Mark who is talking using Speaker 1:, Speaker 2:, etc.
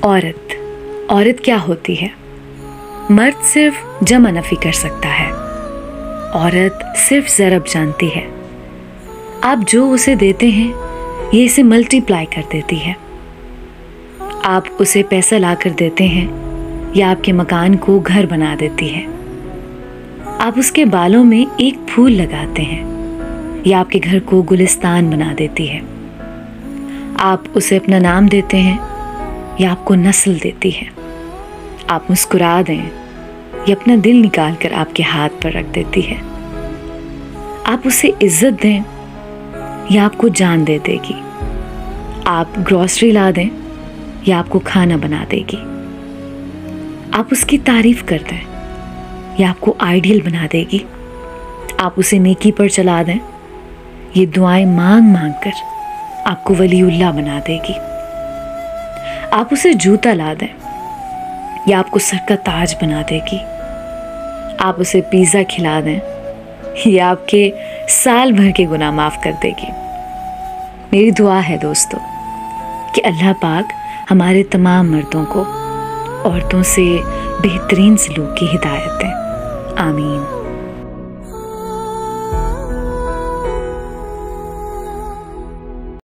Speaker 1: औरत क्या होती है? मर्द सिर्फ जमा नफी कर सकता है, औरत सिर्फ ज़रब जानती है। आप जो उसे देते हैं ये इसे मल्टीप्लाई कर देती है। आप उसे पैसा ला कर देते हैं या आपके मकान को घर बना देती है। आप उसके बालों में एक फूल लगाते हैं या आपके घर को गुलिस्तान बना देती है। आप उसे अपना नाम देते हैं या आपको नस्ल देती है। आप मुस्कुरा दें या अपना दिल निकाल कर आपके हाथ पर रख देती है। आप उसे इज्जत दें या आपको जान दे देगी। आप ग्रॉसरी ला दें या आपको खाना बना देगी। आप उसकी तारीफ कर दें या आपको आइडियल बना देगी। आप उसे नेकी पर चला दें, ये दुआएं मांग मांग कर आपको वलीउल्लाह बना देगी। आप उसे जूता ला दें या आपको सर का ताज बना देगी। आप उसे पिज़्ज़ा खिला दें या आपके साल भर के गुनाह माफ़ कर देगी। मेरी दुआ है दोस्तों कि अल्लाह पाक हमारे तमाम मर्दों को औरतों से बेहतरीन सलूक की हिदायत दें। आमीन।